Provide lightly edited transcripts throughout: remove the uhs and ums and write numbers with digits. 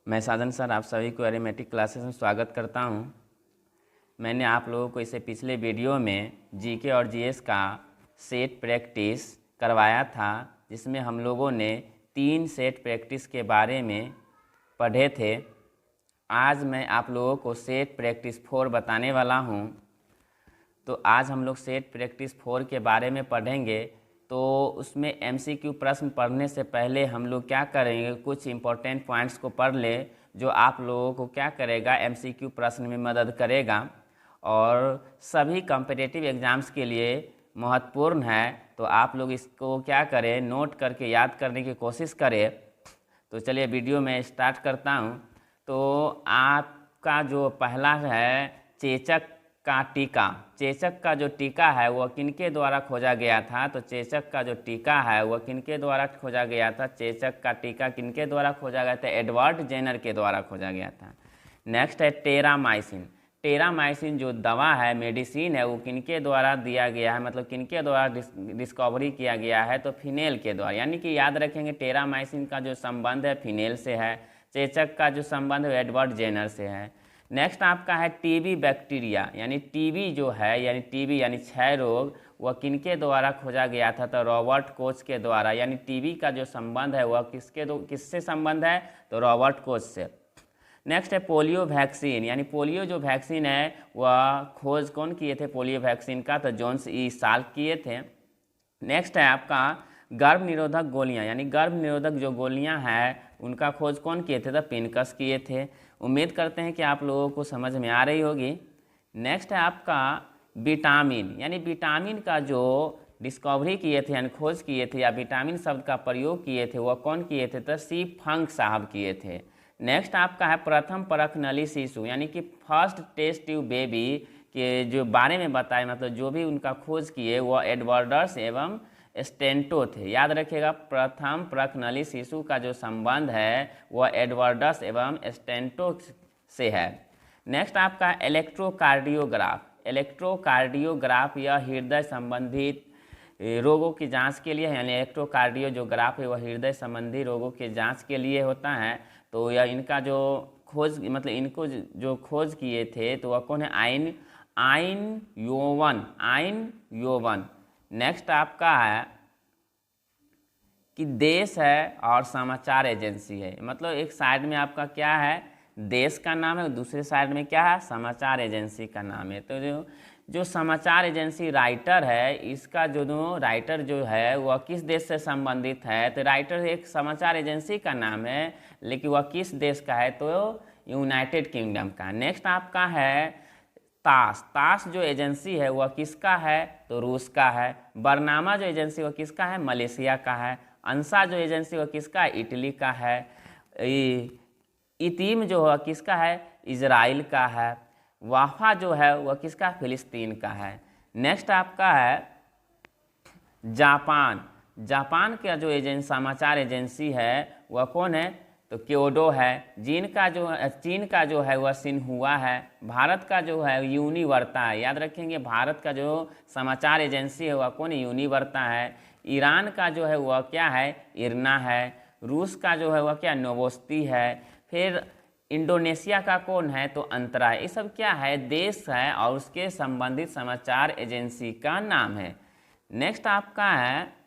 मैं साधन सर आप सभी को अरिथमेटिक क्लासेस में स्वागत करता हूं। मैंने आप लोगों को इससे पिछले वीडियो में जीके और जीएस का सेट प्रैक्टिस करवाया था, जिसमें हम लोगों ने 3 सेट प्रैक्टिस के बारे में पढ़े थे। आज मैं आप लोगों को सेट प्रैक्टिस 4 बताने वाला हूं। तो आज हम लोग सेट प्रैक्टिस 4 के बारे में पढ़ेंगे। तो उसमें एमसीक्यू प्रश्न पढ़ने से पहले हम लोग क्या करेंगे, कुछ इम्पोर्टेंट पॉइंट्स को पढ़ ले जो आप लोगों को क्या करेगा, एमसीक्यू प्रश्न में मदद करेगा और सभी कॉम्पिटिटिव एग्ज़ाम्स के लिए महत्वपूर्ण है। तो आप लोग इसको क्या करें, नोट करके याद करने की कोशिश करें। तो चलिए वीडियो में स्टार्ट करता हूँ। तो आपका जो पहला है चेचक का टीका। चेचक का जो टीका है वह किनके द्वारा खोजा गया था? तो चेचक का जो टीका है वह किनके द्वारा खोजा गया था? चेचक का टीका किनके द्वारा खोजा गया था? एडवर्ड जेनर के द्वारा खोजा गया था। नेक्स्ट है टेरामाइसिन। टेरामाइसिन जो दवा है, मेडिसिन है, वो किनके द्वारा दिया गया है, मतलब किनके द्वारा डिस्कवरी किया गया है? तो फिनेल के द्वारा। यानी कि याद रखेंगे टेरामाइसिन का जो संबंध है फिनेल से है, चेचक का जो संबंध है एडवर्ड जेनर से है। नेक्स्ट आपका है टीबी बैक्टीरिया, यानी टीबी जो है, यानी टीबी यानी क्षय रोग, वह किनके द्वारा खोजा गया था? तो रॉबर्ट कोच के द्वारा। यानी टीबी का जो संबंध है वह किससे संबंध है? तो रॉबर्ट कोच से। नेक्स्ट है पोलियो वैक्सीन, यानी पोलियो जो वैक्सीन है वह खोज कौन किए थे पोलियो वैक्सीन का? तो जोन्स ई साल्क किए थे। नेक्स्ट है आपका गर्भ निरोधक गोलियां, यानी गर्भ निरोधक जो गोलियां हैं उनका खोज कौन किए थे? तो पिनकस किए थे। उम्मीद करते हैं कि आप लोगों को समझ में आ रही होगी। नेक्स्ट है आपका विटामिन, यानी विटामिन का जो डिस्कवरी किए थे यानी खोज किए थे या विटामिन शब्द का प्रयोग किए थे वह कौन किए थे? तो सी फंक साहब किए थे। नेक्स्ट आपका है प्रथम परख नली शिशु, यानी कि फर्स्ट टेस्ट ट्यूब बेबी के जो बारे में बताए, मतलब जो भी उनका खोज किए वह एडवर्डस एवं स्टेंटो थे। याद रखिएगा, प्रथम परख नली शिशु का जो संबंध है वह एडवर्डस एवं स्टेंटो से है। नेक्स्ट आपका इलेक्ट्रोकार्डियोग्राफ। इलेक्ट्रोकार्डियोग्राफ यह हृदय संबंधित रोगों की जांच के लिए, यानी इलेक्ट्रोकार्डियो जो ग्राफ है वह हृदय संबंधी रोगों की जांच के लिए होता है। तो यह इनका जो खोज, मतलब इनको जो खोज किए थे तो वह कौन है? आइन योवन। नेक्स्ट आपका है कि देश है और समाचार एजेंसी है। मतलब एक साइड में आपका क्या है, देश का नाम है, दूसरे साइड में क्या है, समाचार एजेंसी का नाम है। तो जो समाचार एजेंसी राइटर है, इसका जो राइटर जो है वह किस देश से संबंधित है? तो राइटर एक समाचार एजेंसी का नाम है, लेकिन वह किस देश का है? तो यूनाइटेड किंगडम का। नेक्स्ट आपका है तास जो एजेंसी है वह किसका है? तो रूस का है। बरनामा जो एजेंसी वह किसका है? मलेशिया का है। अंसा जो एजेंसी वह किसका है? इटली का है। इतीम जो है किसका है? इजराइल का है। वाफा जो है वह किसका? फिलिस्तीन का है। नेक्स्ट आपका है जापान का जो समाचार एजेंसी है वह कौन है? तो क्योडो है। चीन का जो है वह सिन्हुआ है। भारत का जो है यूनिवर्ता है। याद रखेंगे, भारत का जो समाचार एजेंसी है वह कौन? यूनिवर्ता है। ईरान का जो है वह क्या है? इरना है। रूस का जो है वह क्या? नोवोस्ती है। फिर इंडोनेशिया का कौन है? तो अंतरा है। ये सब क्या है? देश है और उसके संबंधित समाचार एजेंसी का नाम है। नेक्स्ट आपका है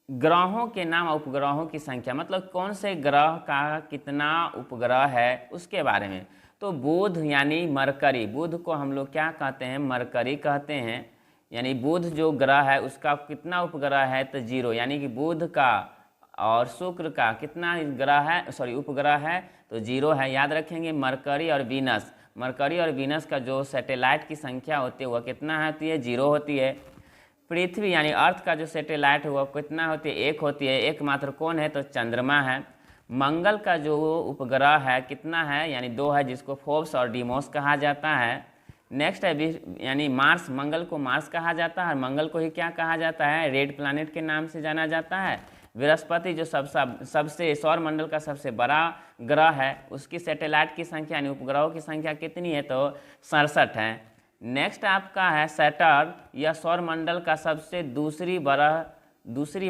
ग्रहों के नाम, उपग्रहों की संख्या, मतलब कौन से ग्रह का कितना उपग्रह है उसके बारे में। तो बुध यानी मरकरी, बुध को हम लोग क्या कहते हैं? मरकरी कहते हैं। यानी बुध जो ग्रह है उसका कितना उपग्रह है? तो 0, यानी कि बुध का और शुक्र का कितना ग्रह है, उपग्रह है? तो 0 है। याद रखेंगे मरकरी और वीनस का जो सैटेलाइट की संख्या होती है वह कितना होती है? 0 होती है। पृथ्वी यानी अर्थ का जो सैटेलाइट है वह कितना होती है? 1 होती है। एकमात्र कौन है? तो चंद्रमा है। मंगल का जो उपग्रह है कितना है? यानी 2 है, जिसको फोर्ब्स और डीमोस कहा जाता है। नेक्स्ट है यानी मार्स, मंगल को मार्स कहा जाता है। मंगल को ही क्या कहा जाता है? रेड प्लैनेट के नाम से जाना जाता है। बृहस्पति जो सबसे सौरमंडल का सबसे बड़ा ग्रह है, उसकी सैटेलाइट की संख्या यानी उपग्रहों की संख्या कितनी है? तो 67 है। नेक्स्ट आपका है सैटर्न, यह सौरमंडल का सबसे दूसरी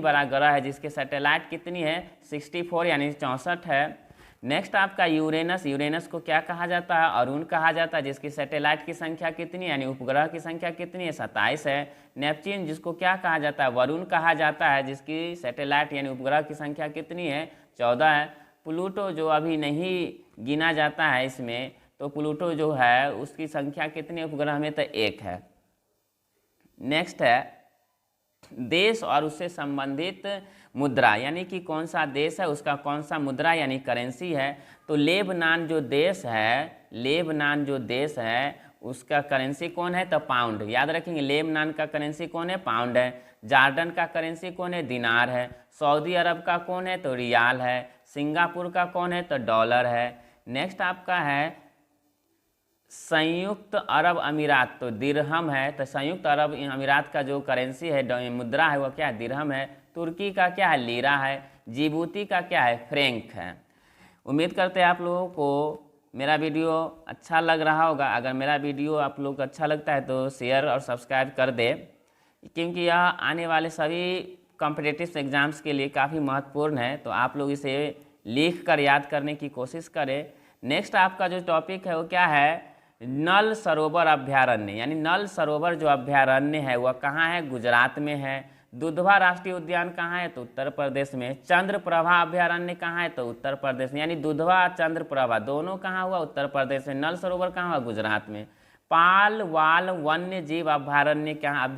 बड़ा ग्रह है, जिसके सैटेलाइट कितनी है? 64 यानी 64 है। नेक्स्ट आपका यूरेनस, यूरेनस को क्या कहा जाता है? अरुण कहा जाता है, जिसकी सैटेलाइट की संख्या कितनी है, यानी उपग्रह की संख्या कितनी है? 27 है। नेपच्यून, जिसको क्या कहा जाता है? वरुण कहा जाता है, जिसकी सैटेलाइट यानी उपग्रह की संख्या कितनी है? 14 है। प्लूटो जो अभी नहीं गिना जाता है इसमें, तो प्लूटो जो है उसकी संख्या कितनी उपग्रह में? तो 1 है। नेक्स्ट है देश और उससे संबंधित मुद्रा, यानी कि कौन सा देश है उसका कौन सा मुद्रा यानी करेंसी है। तो लेबनान जो देश है, लेबनान जो देश है उसका करेंसी कौन है? तो पाउंड। याद रखेंगे, लेबनान का करेंसी कौन है? पाउंड है। जॉर्डन का करेंसी कौन है? दिनार है। सऊदी अरब का कौन है? तो रियाल है। सिंगापुर का कौन है? तो डॉलर है। नेक्स्ट आपका है संयुक्त अरब अमीरात, तो दिरहम है। तो संयुक्त अरब अमीरात का जो करेंसी है, मुद्रा है, वो क्या है? दिरहम है। तुर्की का क्या है? लीरा है। जिबूती का क्या है? फ्रैंक है। उम्मीद करते हैं आप लोगों को मेरा वीडियो अच्छा लग रहा होगा। अगर मेरा वीडियो आप लोग को अच्छा लगता है तो शेयर और सब्सक्राइब कर दे, क्योंकि यह आने वाले सभी कॉम्पिटिटिव एग्ज़ाम्स के लिए काफ़ी महत्वपूर्ण है। तो आप लोग इसे लिख कर याद करने की कोशिश करें। नेक्स्ट आपका जो टॉपिक है वो क्या है? नल सरोवर अभ्यारण्य, यानी नल सरोवर जो अभ्यारण्य है वह कहाँ है? गुजरात में है। दुधवा राष्ट्रीय उद्यान कहाँ है? तो उत्तर प्रदेश में। चंद्रप्रभा अभ्यारण्य कहाँ है? तो उत्तर प्रदेश में, यानी दुधवा चंद्रप्रभा दोनों कहाँ हुआ? उत्तर प्रदेश में। नल सरोवर कहाँ हुआ? गुजरात में। पाल वाल वन्य जीव अभ्यारण्य कहाँ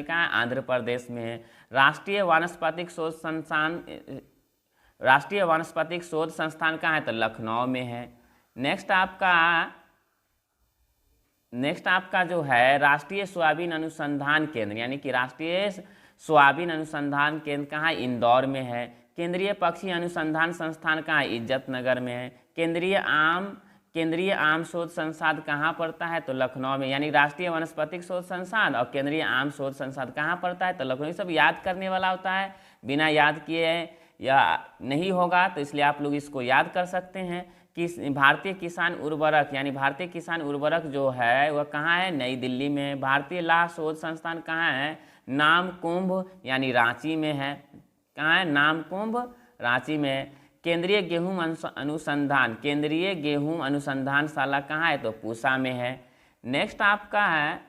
है? आंध्र प्रदेश में है। राष्ट्रीय वानस्पतिक शोध संस्थान कहाँ है? तो लखनऊ में है। नेक्स्ट आपका जो है राष्ट्रीय सोयाबीन अनुसंधान केंद्र, यानी कि राष्ट्रीय सोयाबीन अनुसंधान केंद्र कहाँ? इंदौर में है। केंद्रीय पक्षी अनुसंधान संस्थान कहाँ है? इज्जतनगर में है। केंद्रीय आम शोध संस्थान कहाँ पड़ता है? तो लखनऊ में। यानी राष्ट्रीय वनस्पतिक शोध संस्थान और केंद्रीय आम शोध संस्थान कहाँ पड़ता है? तो लखनऊ। ये सब याद करने वाला होता है, बिना याद किए या नहीं होगा, तो इसलिए आप लोग इसको याद कर सकते हैं कि भारतीय किसान उर्वरक, यानी भारतीय किसान उर्वरक जो है वह कहाँ है? नई दिल्ली में। भारतीय लाह शोध संस्थान कहाँ है? नामकुंभ, यानी रांची में है। कहाँ है? नामकुंभ, रांची में। केंद्रीय गेहूं अनुसंधानशाला कहाँ है? तो पूसा में है। नेक्स्ट आपका है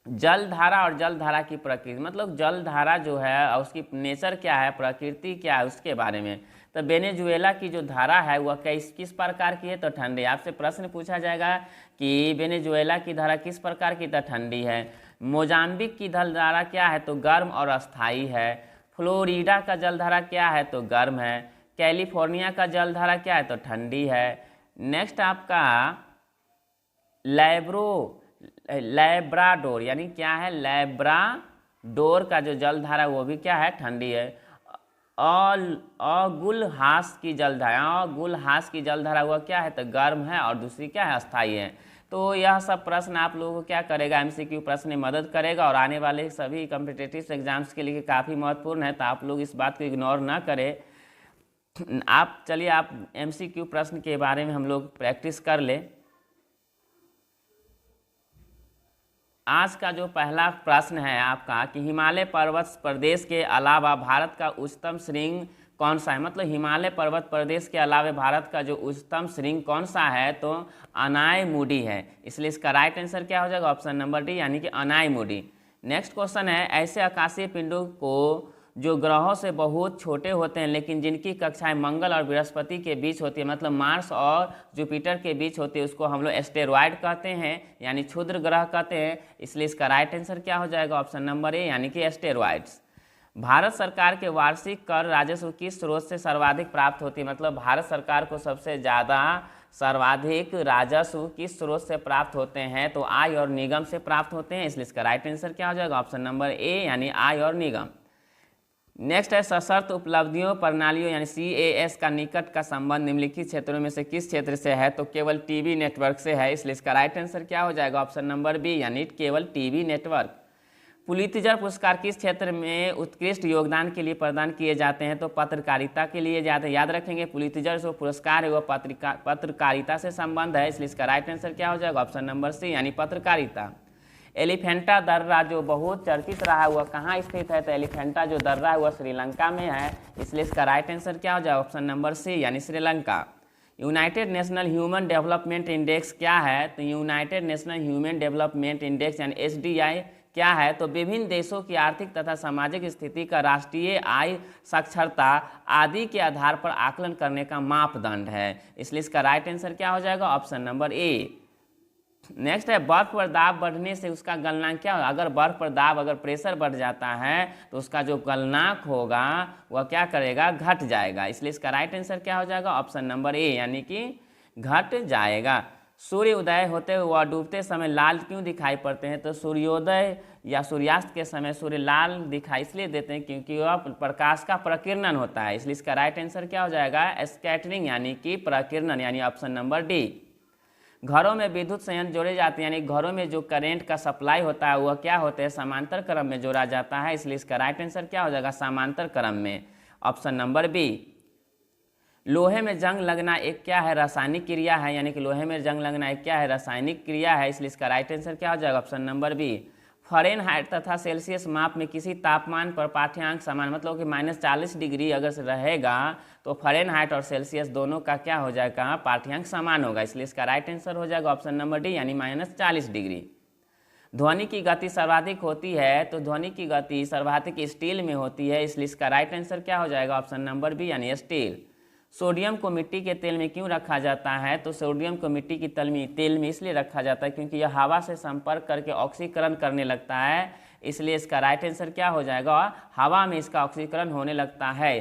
जलधारा और जलधारा की प्रकृति, मतलब जलधारा जो है और उसकी नेचर क्या है, प्रकृति क्या है, उसके बारे में। तो वेनेजुएला की जो धारा है वह किस प्रकार की है? तो ठंडी। आपसे प्रश्न पूछा जाएगा कि वेनेजुएला की धारा किस प्रकार की? तो ठंडी है। मोजाम्बिक की जलधारा क्या है? तो गर्म और अस्थाई है। फ्लोरिडा का जलधारा क्या है? तो गर्म है। कैलिफोर्निया का जलधारा क्या है? तो ठंडी है। नेक्स्ट आपका लैब्राडोर, यानी क्या है? लैब्राडोर का जो जलधारा वो भी क्या है? ठंडी है। गुलहास की जलधारा हुआ क्या है? तो गर्म है और दूसरी क्या है? अस्थाई है। तो यह सब प्रश्न आप लोगों को क्या करेगा? एमसीक्यू प्रश्न में मदद करेगा और आने वाले सभी कॉम्पिटिटिव एग्जाम्स के लिए काफ़ी महत्वपूर्ण है। तो आप लोग इस बात को इग्नोर ना करें। चलिए आप एमसीक्यू प्रश्न के बारे में हम लोग प्रैक्टिस कर ले। आज का जो पहला प्रश्न है आपका कि हिमालय पर्वत प्रदेश के अलावा भारत का उच्चतम श्रृंग कौन सा है? मतलब हिमालय पर्वत प्रदेश के अलावा भारत का जो उच्चतम श्रृंग कौन सा है? तो अनायमुडी है। इसलिए इसका राइट आंसर क्या हो जाएगा? ऑप्शन नंबर डी, यानी कि अनायमुडी। नेक्स्ट क्वेश्चन है ऐसे आकाशीय पिंडों को जो ग्रहों से बहुत छोटे होते हैं लेकिन जिनकी कक्षाएं मंगल और बृहस्पति के बीच होती है, मतलब मार्स और जुपिटर के बीच होती है, उसको हम लोग एस्टेरॉयड कहते हैं, यानी क्षुद्र ग्रह कहते हैं। इसलिए इसका राइट आंसर क्या हो जाएगा? ऑप्शन नंबर ए, यानी कि एस्टेरॉयड्स। भारत सरकार के वार्षिक कर राजस्व किस स्रोत से सर्वाधिक प्राप्त होती है? मतलब भारत सरकार को सबसे ज़्यादा सर्वाधिक राजस्व किस स्रोत से प्राप्त होते हैं? तो आय और निगम से प्राप्त होते हैं। इसलिए इसका राइट आंसर क्या हो जाएगा? ऑप्शन नंबर ए, यानी आय और निगम। नेक्स्ट है सशर्त उपलब्धियों प्रणालियों, यानी CAS का निकट का संबंध निम्नलिखित क्षेत्रों में से किस क्षेत्र से है? तो केवल टीवी नेटवर्क से है। इसलिए इसका राइट आंसर क्या हो जाएगा? ऑप्शन नंबर बी, यानी केवल टीवी नेटवर्क। पुलित्जर पुरस्कार किस क्षेत्र में उत्कृष्ट योगदान के लिए प्रदान किए जाते हैं? तो पत्रकारिता के लिए जाते हैं। याद रखेंगे पुलित्जर जो पुरस्कार है वह पत्रकारिता से संबंध है। इसलिए इसका राइट आंसर क्या हो जाएगा? ऑप्शन नंबर सी, यानी पत्रकारिता। एलिफेंटा दर्रा जो बहुत चर्चित रहा है वह कहाँ स्थित है? तो एलिफेंटा जो दर्रा है वह श्रीलंका में है। इसलिए इसका राइट आंसर क्या हो जाएगा? ऑप्शन नंबर सी, यानी Sri Lanka. United national human development index क्या है? तो United national human development index यानी एसडीआई क्या है? तो विभिन्न देशों की आर्थिक तथा सामाजिक स्थिति का राष्ट्रीय आय, साक्षरता आदि के आधार पर आकलन करने का मापदंड है। इसलिए इसका राइट आंसर क्या हो जाएगा? Option number A. नेक्स्ट है बर्फ पर दाब बढ़ने से उसका गलनांक क्या होगा? अगर बर्फ पर दाब, अगर प्रेशर बढ़ जाता है तो उसका जो गलनांक होगा वह क्या करेगा? घट जाएगा। इसलिए इसका राइट आंसर क्या हो जाएगा? ऑप्शन नंबर ए, यानी कि घट जाएगा। सूर्य उदय होते हुए व डूबते समय लाल क्यों दिखाई पड़ते हैं? तो सूर्योदय या सूर्यास्त के समय सूर्य लाल दिखाई इसलिए देते हैं क्योंकि वह प्रकाश का प्रकीर्णन होता है। इसलिए इसका राइट आंसर क्या हो जाएगा? स्कैटरिंग, यानी कि प्रकीर्णन, यानी ऑप्शन नंबर डी। घरों में विद्युत संयंत्र जोड़े जाते हैं, यानी घरों में जो करंट का सप्लाई होता है वह क्या होते हैं? समांतर क्रम में जोड़ा जाता है। इसलिए इसका राइट आंसर क्या हो जाएगा? समांतर क्रम में, ऑप्शन नंबर बी। लोहे में जंग लगना एक क्या है? रासायनिक क्रिया है, यानी कि लोहे में जंग लगना एक क्या है? रासायनिक क्रिया है। इसलिए इसका राइट आंसर क्या हो जाएगा? Option number B. फ़ारेनहाइट तथा सेल्सियस माप में किसी तापमान पर पाठ्यांक समान, मतलब कि -40 डिग्री अगर से रहेगा तो फ़ारेनहाइट और सेल्सियस दोनों का क्या हो जाएगा? पाठ्यांक समान होगा। इसलिए इसका राइट आंसर हो जाएगा ऑप्शन नंबर डी, यानी -40 डिग्री। ध्वनि की गति सर्वाधिक होती है, तो ध्वनि की गति सर्वाधिक स्टील में होती है। इसलिए इसका राइट आंसर क्या हो जाएगा? ऑप्शन नंबर बी, यानी स्टील। सोडियम को मिट्टी के तेल में क्यों रखा जाता है? तो सोडियम को मिट्टी की तेल में इसलिए रखा जाता है क्योंकि यह हवा से संपर्क करके ऑक्सीकरण करने लगता है। इसलिए इसका राइट आंसर क्या हो जाएगा? हवा में इसका ऑक्सीकरण होने लगता है,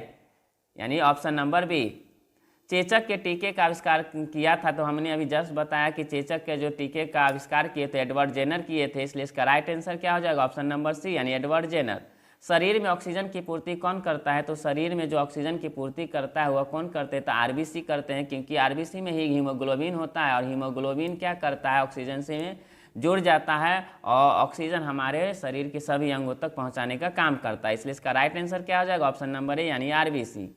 यानी ऑप्शन नंबर बी। चेचक के टीके का आविष्कार किया था, तो हमने अभी जस्ट बताया कि चेचक के जो टीके का आविष्कार किए थे एडवर्ड जेनर किए थे। इसलिए इसका राइट आंसर क्या हो जाएगा? ऑप्शन नंबर सी, यानी एडवर्ड जेनर। शरीर में ऑक्सीजन की पूर्ति कौन करता है? तो शरीर में जो ऑक्सीजन की पूर्ति करता है वह कौन करते हैं? तो आरबीसी करते हैं, क्योंकि आरबीसी में ही हीमोग्लोबिन होता है और हीमोग्लोबिन क्या करता है? ऑक्सीजन से जुड़ जाता है और ऑक्सीजन हमारे शरीर के सभी अंगों तक पहुंचाने का काम करता है। इसलिए इसका राइट आंसर क्या हो जाएगा? ऑप्शन नंबर ए, यानी आरबीसी।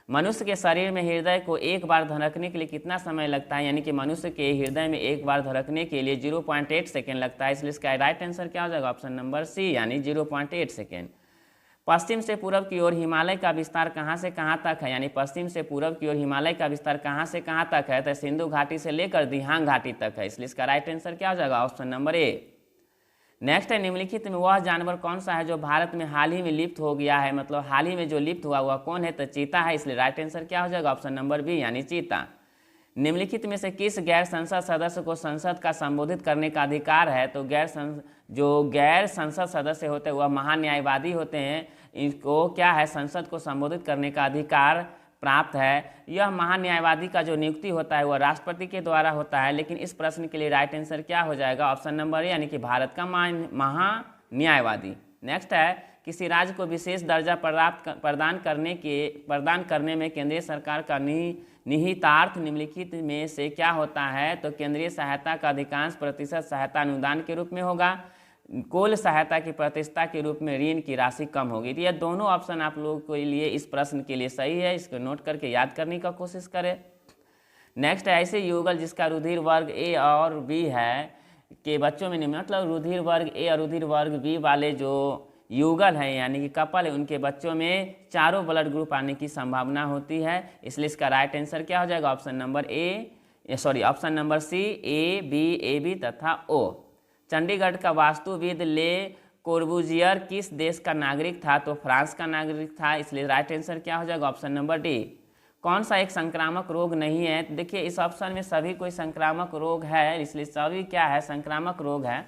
मनुष्य के शरीर में हृदय को एक बार धड़कने के लिए कितना समय लगता है? यानी कि मनुष्य के हृदय में एक बार धड़कने के लिए 0.8 सेकेंड लगता है। इसलिए इसका राइट आंसर क्या हो जाएगा? ऑप्शन नंबर सी, यानी 0.8 सेकेंड। पश्चिम से पूर्व की ओर हिमालय का विस्तार कहाँ से कहाँ तक है? यानी पश्चिम से पूर्व की ओर हिमालय का विस्तार कहाँ से कहाँ तक है? तो सिंधु घाटी से लेकर दिहांग घाटी तक है। इसलिए इसका राइट आंसर क्या हो जाएगा? Option number A. नेक्स्ट है निम्नलिखित में वह जानवर कौन सा है जो भारत में हाल ही में लिप्त हो गया है? मतलब हाल ही में जो लिप्त हुआ वह कौन है? तो चीता है। इसलिए राइट आंसर क्या हो जाएगा? ऑप्शन नंबर बी, यानी चीता। निम्नलिखित में से किस गैर संसद सदस्य को संसद का संबोधित करने का अधिकार है? तो जो गैर संसद सदस्य होते हैं वह महान्यायवादी होते हैं। इनको क्या है? संसद को संबोधित करने का अधिकार प्राप्त है। यह महान्यायवादी का जो नियुक्ति होता है वह राष्ट्रपति के द्वारा होता है। लेकिन इस प्रश्न के लिए राइट आंसर क्या हो जाएगा? ऑप्शन नंबर ए, यानी कि भारत का महान्यायवादी। नेक्स्ट है किसी राज्य को विशेष दर्जा प्रदान करने में केंद्रीय सरकार का निहितार्थ निम्नलिखित में से क्या होता है? तो केंद्रीय सहायता का अधिकांश प्रतिशत सहायता अनुदान के रूप में होगा, कुल सहायता की प्रतिशतता के रूप में ऋण की राशि कम होगी। तो ये दोनों ऑप्शन आप लोगों के लिए इस प्रश्न के लिए सही है। इसको नोट करके याद करने का कोशिश करें। नेक्स्ट है ऐसे युगल जिसका रुधिर वर्ग ए और बी है के बच्चों में मतलब रुधिर वर्ग ए और रुधिर वर्ग बी वाले जो युगल हैं यानी कि कपल है उनके बच्चों में चारों ब्लड ग्रुप आने की संभावना होती है। इसलिए इसका राइट आंसर क्या हो जाएगा? Option number C, A B तथा ओ। चंडीगढ़ का वास्तुविद ले कोर्बुजियर किस देश का नागरिक था? तो फ्रांस का नागरिक था। इसलिए राइट आंसर क्या हो जाएगा? Option number D. कौन सा एक संक्रामक रोग नहीं है? देखिए इस ऑप्शन में सभी कोई संक्रामक रोग है, इसलिए सभी क्या है? संक्रामक रोग है।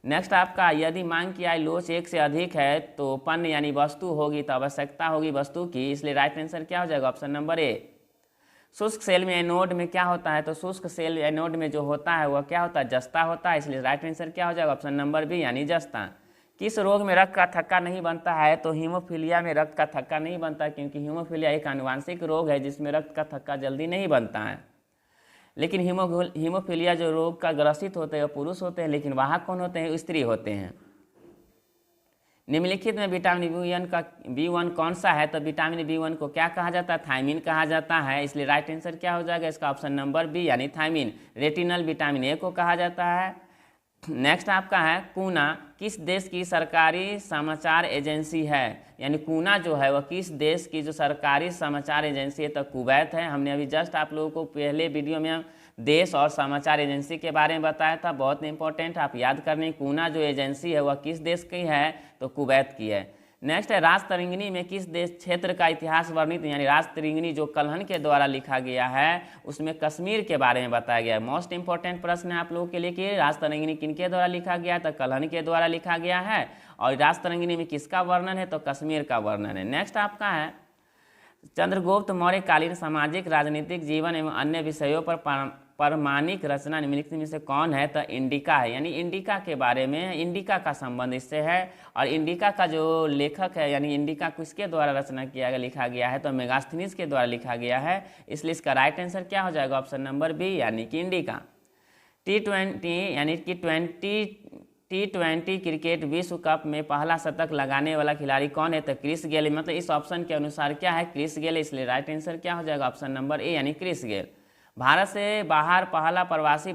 नेक्स्ट आपका यदि मांग की आय लोच 1 से अधिक है तो पण्य यानी वस्तु होगी तो आवश्यकता होगी वस्तु की। इसलिए राइट आंसर क्या हो जाएगा? Option number A. शुष्क सेल में एनोड में क्या होता है? तो शुष्क सेल एनोड में जो होता है वह क्या होता है? जस्ता होता है। इसलिए राइट आंसर क्या हो जाएगा? ऑप्शन नंबर बी, यानी जस्ता। किस रोग में रक्त का थक्का नहीं बनता है? तो हीमोफीलिया में रक्त का थक्का नहीं बनता, क्योंकि हीमोफीलिया एक आनुवांशिक रोग है जिसमें रक्त का थक्का जल्दी नहीं बनता है। लेकिन हीमोफीलिया जो रोग का ग्रसित होते हैं वो पुरुष होते हैं, लेकिन वाहक कौन होते हैं? स्त्री होते हैं। निम्नलिखित में विटामिन B1 कौन सा है? तो विटामिन B1 को क्या कहा जाता है? थायमिन कहा जाता है। इसलिए राइट आंसर क्या हो जाएगा? इसका ऑप्शन नंबर बी, यानी थायमिन। रेटिनल विटामिन ए को कहा जाता है। नेक्स्ट आपका है कूना किस देश की सरकारी समाचार एजेंसी है, यानी कूना जो है वह किस देश की जो सरकारी समाचार एजेंसी है, तो कुवैत है। हमने अभी जस्ट आप लोगों को पहले वीडियो में देश और समाचार एजेंसी के बारे में बताया था, बहुत इंपॉर्टेंट, आप याद करने। कूना जो एजेंसी है वह किस देश की है, तो कुवैत की है। नेक्स्ट है राजतरंगिणी में किस देश क्षेत्र का इतिहास वर्णित, यानी राजतरंगिणी जो कल्हण के द्वारा लिखा गया है उसमें कश्मीर के बारे में बताया गया है। मोस्ट इंपॉर्टेंट प्रश्न है आप लोगों के लिए कि राजतरंगिणी किनके द्वारा लिखा गया है, तो कल्हण के द्वारा लिखा गया है। और राजतरंगिणी में किसका वर्णन है, तो कश्मीर का वर्णन है। नेक्स्ट आपका है चंद्रगुप्त मौर्य कालीन सामाजिक राजनीतिक जीवन एवं अन्य विषयों पर प्रामाणिक रचना निम्नलिखित में से कौन है, तो इंडिका है। यानी इंडिका के बारे में, इंडिका का संबंध इससे है। और इंडिका का जो लेखक है, यानी इंडिका किसके द्वारा रचना किया गया, लिखा गया है, तो मेगास्थनीज के द्वारा लिखा गया है। इसलिए इसका राइट आंसर क्या हो जाएगा, ऑप्शन नंबर बी, यानी कि इंडिका। T20 यानी कि T20 क्रिकेट विश्व कप में पहला शतक लगाने वाला खिलाड़ी कौन है, तो क्रिस गेल। मतलब इस ऑप्शन के अनुसार क्या है, क्रिस गेल। इसलिए राइट आंसर क्या हो जाएगा, ऑप्शन नंबर ए, यानी क्रिस गेल। भारत से बाहर पहला प्रवासी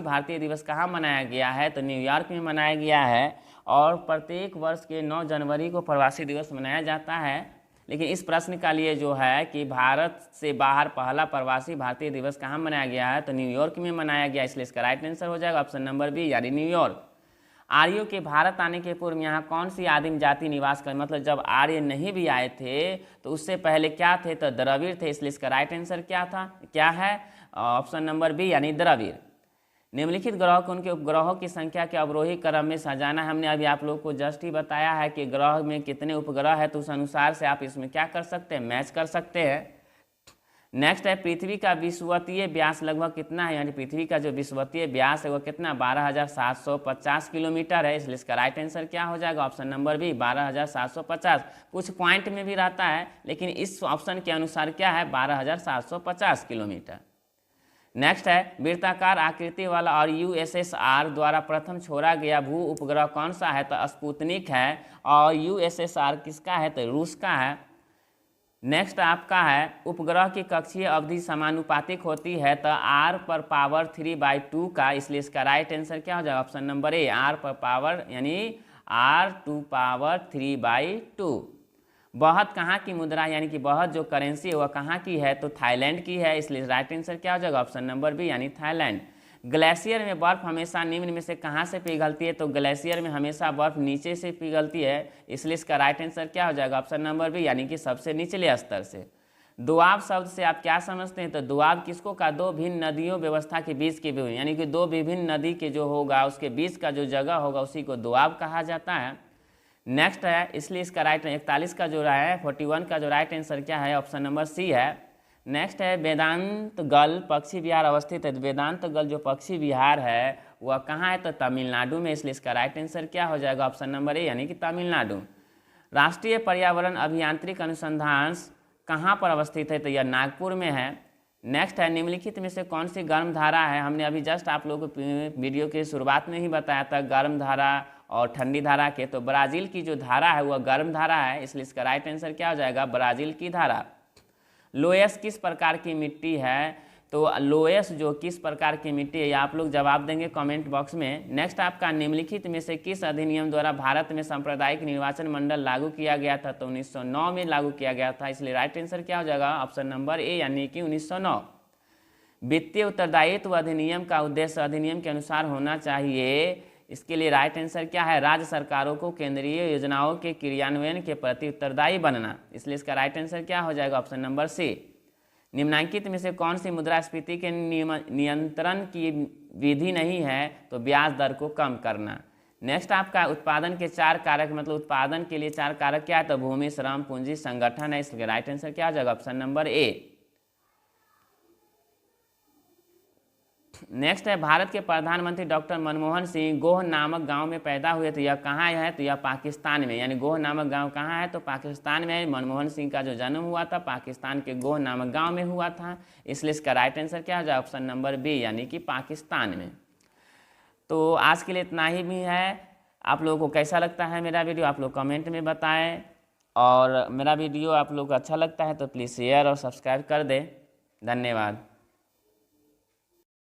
भारतीय दिवस कहाँ मनाया गया है, तो न्यूयॉर्क में मनाया गया है। और प्रत्येक वर्ष के 9 जनवरी को प्रवासी दिवस मनाया जाता है। लेकिन इस प्रश्न का लिए जो है कि भारत से बाहर पहला प्रवासी भारतीय दिवस कहाँ मनाया गया है, तो न्यूयॉर्क में मनाया गया। इसलिए इसका राइट आंसर हो जाएगा ऑप्शन नंबर बी, यानी न्यूयॉर्क। आर्यों के भारत आने के पूर्व यहाँ कौन सी आदिम जाति निवास कर, मतलब जब आर्य नहीं भी आए थे तो उससे पहले क्या थे, तो द्रविड़ थे। इसलिए इसका राइट आंसर क्या है, ऑप्शन नंबर बी, यानी द्रविड़। निम्नलिखित ग्रह को उनके उपग्रहों की संख्या के अवरोही क्रम में सजाना। हमने अभी आप लोगों को जस्ट ही बताया है कि ग्रह में कितने उपग्रह है, तो उस अनुसार से आप इसमें क्या कर सकते हैं, मैच कर सकते हैं। नेक्स्ट है पृथ्वी का विषुवतीय व्यास लगभग कितना है, यानी पृथ्वी का जो विषुवतीय व्यास है वो कितना, 12,750 किलोमीटर है। इसलिए इसका राइट आंसर क्या हो जाएगा, ऑप्शन नंबर बी, 12,750। कुछ पॉइंट में भी रहता है, लेकिन इस ऑप्शन के अनुसार क्या है, 12,750 किलोमीटर। नेक्स्ट है वृत्ताकार आकृति वाला और USSR द्वारा प्रथम छोड़ा गया भू उपग्रह कौन सा है, तो स्पुतनिक है। और USSR किसका है, तो रूस का है। नेक्स्ट आपका है उपग्रह की कक्षीय अवधि समानुपातिक होती है, तो R/3/2 का। इसलिए इसका राइट आंसर क्या हो जाएगा, ऑप्शन नंबर ए, R/, यानी R/3/2। बहुत कहाँ की मुद्रा, यानी कि बहुत जो करेंसी है वह कहाँ की है, तो थाईलैंड की है। इसलिए राइट आंसर क्या हो जाएगा, ऑप्शन नंबर बी, यानी थाईलैंड। ग्लेशियर में बर्फ हमेशा निम्न में से कहाँ से पिघलती है, तो ग्लेशियर में हमेशा बर्फ नीचे से पिघलती है। इसलिए इसका राइट आंसर क्या हो जाएगा, ऑप्शन नंबर बी, यानी कि सबसे निचले स्तर से। दोआब शब्द से आप क्या समझते हैं, तो दोआब किसको का, दो भिन्न नदियों व्यवस्था के बीच की भी, यानी कि दो विभिन्न नदी के जो होगा उसके बीच का जो जगह होगा उसी को दोआब कहा जाता है। नेक्स्ट है, इसलिए इसका राइट 41 का जो है 41 का जो राइट आंसर क्या है, ऑप्शन नंबर सी है। नेक्स्ट है वेदांत गल पक्षी विहार अवस्थित है। वेदांत गल जो पक्षी विहार है वह कहाँ है, तो तमिलनाडु में। इसलिए इसका राइट आंसर क्या हो जाएगा, ऑप्शन नंबर ए, यानी कि तमिलनाडु। राष्ट्रीय पर्यावरण अभियांत्रिक अनुसंधान कहाँ पर अवस्थित है, तो यह नागपुर में है। नेक्स्ट है निम्नलिखित में से कौन सी गर्म धारा है, हमने अभी जस्ट आप लोगों को वीडियो के शुरुआत में ही बताया था गर्म धारा और ठंडी धारा के। तो ब्राज़ील की जो धारा है वह गर्म धारा है। इसलिए इसका राइट आंसर क्या हो जाएगा, ब्राज़ील की धारा। लोएस किस प्रकार की मिट्टी है, तो लोएस जो किस प्रकार की मिट्टी है आप लोग जवाब देंगे कमेंट बॉक्स में। नेक्स्ट आपका निम्नलिखित में से किस अधिनियम द्वारा भारत में सांप्रदायिक निर्वाचन मंडल लागू किया गया था, तो 1909 में लागू किया गया था। इसलिए राइट आंसर क्या हो जाएगा, ऑप्शन नंबर ए, यानी कि 1909। वित्तीय उत्तरदायित्व अधिनियम का उद्देश्य अधिनियम के अनुसार होना चाहिए। इसके लिए राइट आंसर क्या है, राज्य सरकारों को केंद्रीय योजनाओं के क्रियान्वयन के प्रति उत्तरदायी बनना। इसलिए इसका राइट आंसर क्या हो जाएगा, ऑप्शन नंबर सी। निम्नलिखित में से कौन सी मुद्रास्फीति के नियंत्रण की विधि नहीं है, तो ब्याज दर को कम करना। नेक्स्ट आपका उत्पादन के 4 कारक, मतलब उत्पादन के लिए 4 कारक क्या है, तो भूमि, श्रम, पूंजी, संगठन है। इसलिए राइट आंसर क्या हो जाएगा, ऑप्शन नंबर ए। नेक्स्ट है भारत के प्रधानमंत्री डॉक्टर मनमोहन सिंह गोह नामक गांव में पैदा हुए थे, यह कहाँ है, तो यह पाकिस्तान में। यानी गोह नामक गांव कहाँ है, तो पाकिस्तान में है। मनमोहन सिंह का जो जन्म हुआ था पाकिस्तान के गोह नामक गांव में हुआ था। इसलिए इसका राइट आंसर क्या हो जाए, ऑप्शन नंबर बी, यानी कि पाकिस्तान में। तो आज के लिए इतना ही भी है। आप लोगों को कैसा लगता है मेरा वीडियो, आप लोग कमेंट में बताएं। और मेरा वीडियो आप लोग को अच्छा लगता है तो प्लीज़ शेयर और सब्सक्राइब कर दें। धन्यवाद।